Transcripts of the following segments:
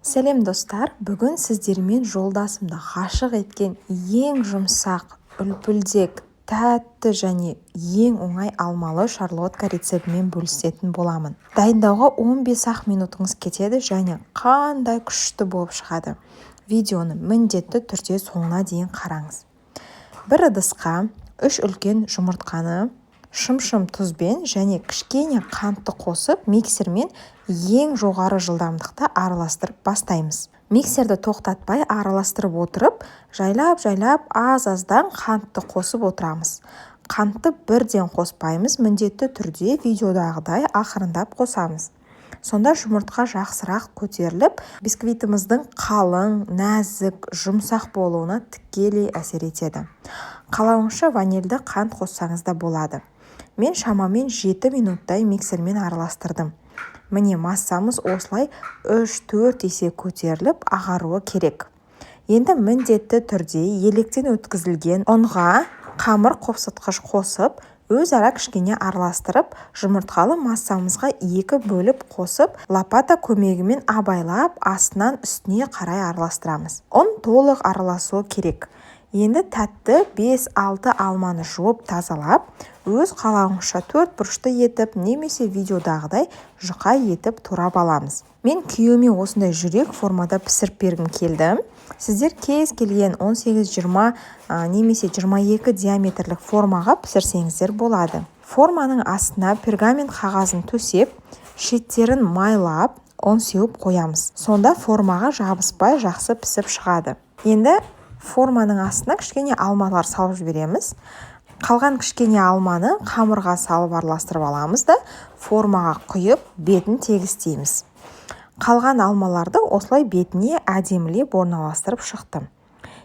Сәлем достар, бүгін сіздермен жолдасымды ғашық еткен ең жұмсақ, үлпілдек, тәтті және ең оңай алмалы шарлотка рецептімен бөлісетін боламын. Дайындауға 15 минутыңыз кетеді және қандай күшті болып шығады. Видеоны міндетті түрде соңына дейін қараңыз. Бір ыдысқа 3 үлкен жұмыртқаны шым-шым тұзбен және кішкене қантты қосып, миксермен ең жоғары жылдамдықта араластырып бастаймыз. Миксерді тоқтатпай араластырып отырып, жайлап аз-аздан қантты қосып отырамыз. Қантты бірден қоспаймыз, міндетті түрде видеодағыдай ақырындап қосамыз. Сонда жұмыртқа жақсырақ көтеріліп, бисквитіміздің қалың, нәзік, жұмсақ болуына тікелей әсер етеді. Қалауыңызша ванильді қант қоссаңыз да болады. Мен шамамен 7 минуттай миксермен араластырдым. Міне массамыз осылай 3-4 есе көтеріліп ағаруы керек. Енді міндетті түрде електен өткізілген ұнға қамыр қопсытқыш қосып, өзара кішкене араластырып, жұмыртқалы массамызға 2 бөліп қосып, лопата көмегімен абайлап, астынан үстіне қарай араластырамыз. Ұн толық араласуы керек. Енді тәтті 5-6 алманы жуып тазалап, өз қалауыңызша 4 бұрышты етіп, немесе видеодағыдай жұқа етіп турап аламыз. Мен күйеуіме осындай жүрек формада пісіріп бергім келді. Сіздер кез келген 18-20 немесе 22 диаметрлік формаға пісірсеңіздер болады. Форманың астына пергамент қағазын төсеп, шеттерін майлап, ұн сеуіп қоямыз. Сонда формаға жабыспай жақсы пісіп шығады. Енді форманың астына кішкене алмалар салып жібереміз. Қалған кішкене алманы қамырға салып араластырып аламыз да формаға құйып бетін тегістейміз. Қалған алмаларды осылай бетіне әдемілеп орналастырып шықтым.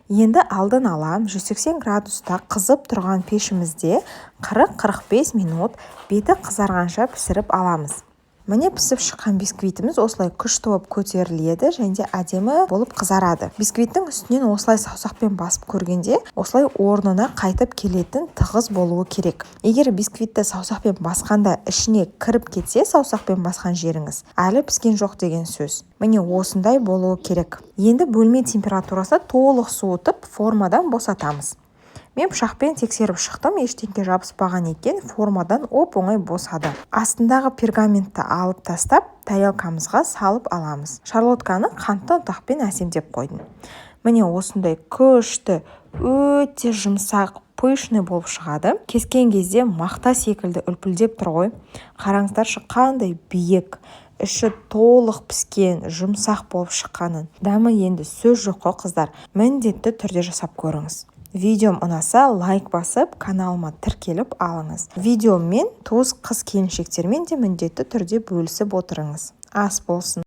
Енді алдын ала 180 градуста қызып тұрған пешімізде 40-45 минут беті қызарғанша пісіріп аламыз. Міне пісіп шыққан бисквитіміз осылай күшті болып көтеріледі және әдемі болып қызарады. Бисквиттің үстінен осылай саусақпен басып көргенде, осылай орнына қайтып келетін тығыз болуы керек. Егер бисквитті саусақпен басқанда ішіне кіріп кетсе, саусақпен басқан жеріңіз әлі піскен жоқ деген сөз. Міне осындай болуы керек. Енді бөлме температурасы толық суытып, формадан босатамыз. Мен пышақпен тексеріп шықтым, ештеңе жабыспаған екен, формадан оп-оңай босады. Астындағы пергаментті алып тастап, тарелкамызға салып аламыз. Шарлотканы қантты ұнтақпен әсемдеп қойдым. Міне осындай күшті, өте жұмсақ, пышный болып шығады. Кескен кезде мақта секілді үлпілдеп тұр ғой. Қараңыздаршы қандай биік, іші толық піскен, жұмсақ болып шыққанын. Дәмі енді сөз жоқ қой қыздар. Міндетті түрде жасап көріңіз. Видеом ұнаса лайк басып, каналыма тіркеліп алыңыз. Видеомен туыс қыз келіншектермен де міндетті түрде бөлісіп отырыңыз. Ас болсын.